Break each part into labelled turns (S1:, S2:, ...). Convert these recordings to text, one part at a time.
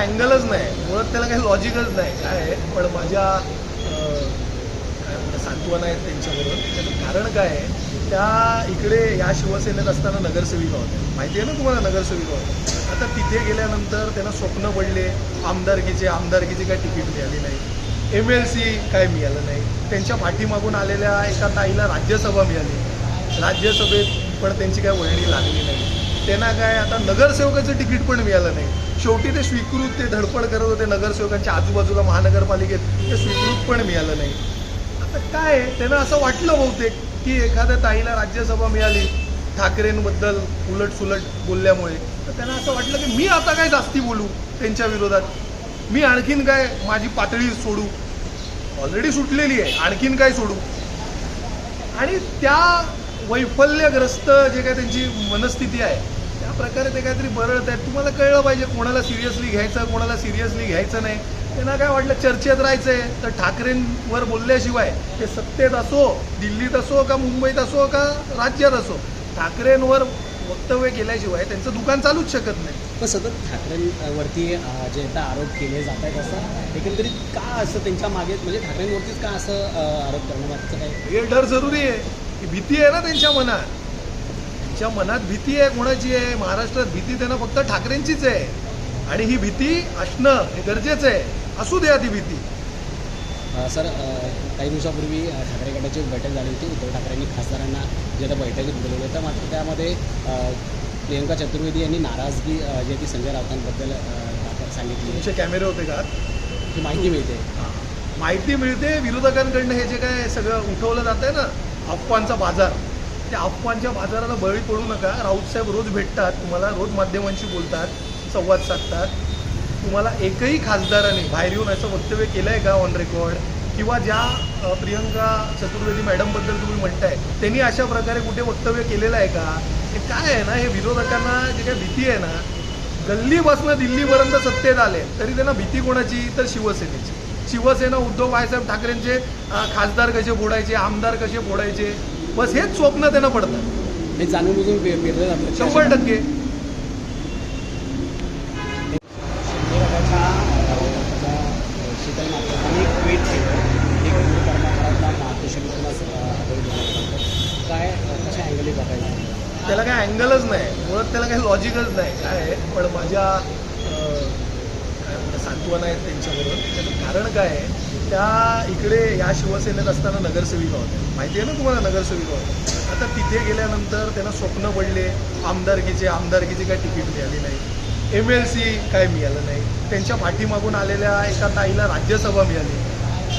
S1: अँगलच नाही, मुळात त्याला काही लॉजिकच नाही काय आहे. पण माझ्या काय म्हणतात सांत्वन आहेत त्यांच्याबरोबर. त्याचं कारण काय आहे, त्या इकडे या शिवसेनेत असताना नगरसेविका होत्या, माहिती आहे ना तुम्हाला नगरसेविका होत्या. आता तिथे गेल्यानंतर त्यांना स्वप्न पडले आमदारकीची काय तिकीट मिळाली नाही, MLC काय मिळालं नाही. त्यांच्या पाठीमागून आलेल्या एका ताईला राज्यसभा मिळाली, राज्यसभेत पण त्यांची काय वळणी लागली नाही. त्यांना काय आता नगरसेवकाचं तिकीट पण मिळालं नाही. शेवटी ते स्वीकृत, ते धडपड करत होते नगरसेवकांच्या आजूबाजूला महानगरपालिकेत, ते स्वीकृत पण मिळालं नाही. आता काय त्यांना असं वाटलं बहुतेक की एखाद्या ताईला राज्यसभा मिळाली ठाकरेंबद्दल उलटसुलट बोलल्यामुळे, तर त्यांना असं वाटलं की मी आता काय जास्ती बोलू त्यांच्या विरोधात, मी आणखीन काय माझी पातळी सोडू, ऑलरेडी सुटलेली आहे, आणखीन काय सोडू. आणि त्या वैफल्यग्रस्त जे काय त्यांची मनस्थिती आहे त्या प्रकारे ते काहीतरी बरळत आहेत. तुम्हाला कळलं पाहिजे कोणाला सिरियसली घ्यायचं, कोणाला सिरियसली घ्यायचं नाही. त्यांना काय वाटलं चर्चेत राहायचं आहे, तर ठाकरेंवर बोलल्याशिवाय ते सत्तेत असो, दिल्लीत असो का मुंबईत असो का राज्यात असो, ठाकरेंवर वक्तव्य केल्याशिवाय त्यांचं दुकान चालूच शकत नाही.
S2: पण सतत ठाकरेंवरती जे आता आरोप केले जात आहेत, असं एकंदरीत का असं त्यांच्या मागे, म्हणजे ठाकरेंवरतीच का असं आरोप करण्यामागचं काय?
S1: हे डर जरुरी आहे की भीती आहे ना त्यांच्या मनात, त्यांच्या मनात भीती आहे. कोणाची आहे? महाराष्ट्रात भीती त्यांना फक्त ठाकरेंचीच आहे, आणि ही भीती असणं हे गरजेचं आहे. असू द्या ती भीती.
S2: सर, काही दिवसापूर्वी ठाकरे गटाची बैठक झाली होती. उद्धव ठाकरेंनी खासदारांना जे आता बैठकीत बोलवलं होतं, मात्र त्यामध्ये प्रियंका चतुर्वेदी यांनी नाराजगी जी ती संजय राऊतांबद्दल सांगितली.
S1: तुमचे कॅमेरे होते का?
S2: ही माहिती मिळते.
S1: माहिती मिळते विरोधकांकडनं. हे जे काय सगळं उठवलं जातं आहे ना, अफवांचा बाजार, त्या अफवांच्या बाजाराला बळी पडू नका. राऊतसाहेब रोज भेटतात तुम्हाला, रोज माध्यमांशी बोलतात, संवाद साधतात. तुम्हाला एकही खासदाराने बाहेर येऊन असं वक्तव्य केलं आहे का ऑन रेकॉर्ड, किंवा ज्या प्रियंका चतुर्वेदी मॅडमबद्दल तुम्ही म्हणताय त्यांनी अशा प्रकारे कुठे वक्तव्य केलेलं आहे का? हे काय आहे ना, हे विरोधकांना जे काय भीती आहे ना, गल्लीपासून दिल्लीपर्यंत सत्तेत आले तरी त्यांना भीती कोणाची? तर शिवसेनेची. शिवसेना उद्धव बाळासाहेब ठाकरेंचे खासदार कसे फोडायचे, आमदार कसे फोडायचे, बस हेच स्वप्न त्यांना पडतं.
S2: हे जाणून बुजून पेरलं जातं
S1: 100%.
S2: शीतल मात्र एक ट्विट केलं, एक हिंदू कर्मकारांना महापुरुषांनीच काय कशा अँगली बघायला?
S1: त्याला काय अँगलच नाही, मुळात त्याला काही लॉजिकच नाही काय आहे. पण माझ्या काय म्हणतात सांत्वन आहेत त्यांच्याबरोबर. त्याचं कारण काय आहे, त्या इकडे या शिवसेनेत असताना नगरसेविका होत्या, माहिती आहे ना तुम्हाला नगरसेविका होत्या. आता तिथे गेल्यानंतर त्यांना स्वप्न पडले आमदारकीची काय तिकीट मिळाली नाही, MLC काय मिळालं नाही. त्यांच्या पाठीमागून आलेल्या एका ताईला राज्यसभा मिळाली,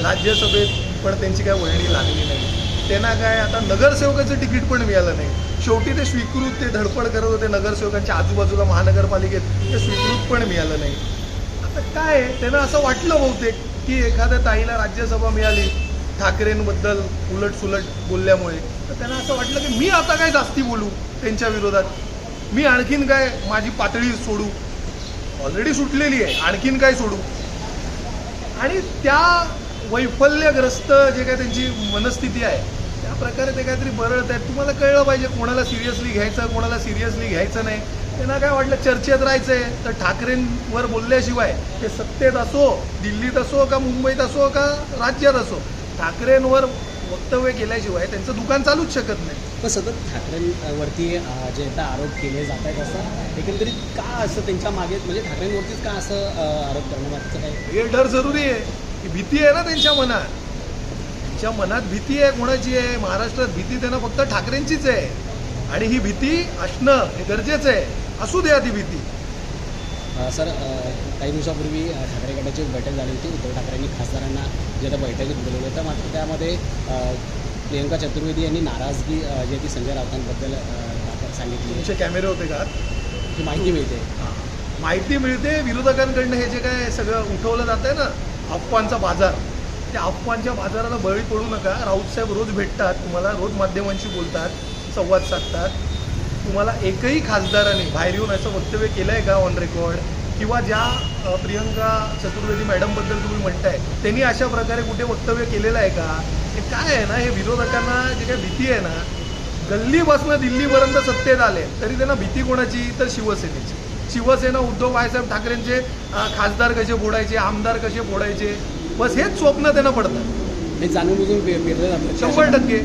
S1: राज्यसभेत पण त्यांची काय वळणी लागली नाही. त्यांना काय आता नगरसेवकाचं तिकीट पण मिळालं नाही. शेवटी ते स्वीकृत, ते धडपड करत होते नगरसेवकांच्या आजूबाजूला महानगरपालिकेत, ते स्वीकृत पण मिळालं नाही. आता काय त्यांना असं वाटलं बहुतेक की एखाद्या ताईला राज्यसभा मिळाली ठाकरेंबद्दल उलटसुलट बोलल्यामुळे, तर त्यांना असं वाटलं की मी आता काय जास्ती बोलू त्यांच्या विरोधात, मी आणखीन काय माझी पातळी सोडू, ऑलरेडी सुटलेली आहे, आणखीन काय सोडू. आणि त्या वैफल्यग्रस्त जे काय त्यांची मनस्थिती आहे त्या प्रकारे ते काहीतरी बरळत आहेत. तुम्हाला कळलं पाहिजे कोणाला सिरियसली घ्यायचं, कोणाला सिरियसली घ्यायचं नाही. त्यांना काय वाटलं चर्चेत राहायचं आहे, तर ठाकरेंवर बोलल्याशिवाय ते सत्तेत असो, दिल्लीत असो का मुंबईत असो का राज्यात असो, ठाकरेंवर वक्तव्य केल्याशिवाय त्यांचं दुकान चालूच शकत नाही.
S2: पण सतत ठाकरेंवरती जे आता आरोप केले जात आहेत, असं एकंदरीत का असं त्यांच्या मागे, म्हणजे ठाकरेंवरतीच का असं आरोप करण्यामागचं काय?
S1: हे डर जरुरी आहे की भीती आहे ना त्यांच्या मनात, त्यांच्या मनात भीती आहे. कोणाची आहे? महाराष्ट्रात भीती त्यांना फक्त ठाकरेंचीच आहे, आणि ही भीती असणं हे गरजेचं आहे. असू द्या ती भीती.
S2: सर, काही दिवसापूर्वी ठाकरे गटाची बैठक झाली होती. उद्धव ठाकरेंनी खासदारांना जे आता बैठकीत बोलवलं होतं, मात्र त्यामध्ये प्रियंका चतुर्वेदी यांनी नाराजगी जी ती संजय राऊतांबद्दल सांगितली.
S1: तुमचे कॅमेरे होते का?
S2: ही माहिती मिळते.
S1: माहिती मिळते विरोधकांकडनं. हे जे काय सगळं उठवलं जातं आहे ना, अफवांचा बाजार, त्या अफवांच्या बाजाराला बळी पडू नका. राऊतसाहेब रोज भेटतात तुम्हाला, रोज माध्यमांशी बोलतात, संवाद साधतात. तुम्हाला एकही खासदाराने बाहेर येऊन असं वक्तव्य केलं आहे का ऑन रेकॉर्ड, किंवा ज्या प्रियंका चतुर्वेदी मॅडमबद्दल तुम्ही म्हणताय त्यांनी अशा प्रकारे कुठे वक्तव्य केलेलं आहे का? हे काय आहे ना, हे विरोधकांना जे काय भीती आहे ना, गल्लीपासून दिल्लीपर्यंत सत्तेत आले तरी त्यांना भीती कोणाची? तर शिवसेनेची. शिवसेना उद्धव बाळासाहेब ठाकरेंचे खासदार कसे फोडायचे, आमदार कसे फोडायचे, बस हेच स्वप्न त्यांना पडतं.
S2: हे जाणून बुजून पेरलं जातं.
S1: 100%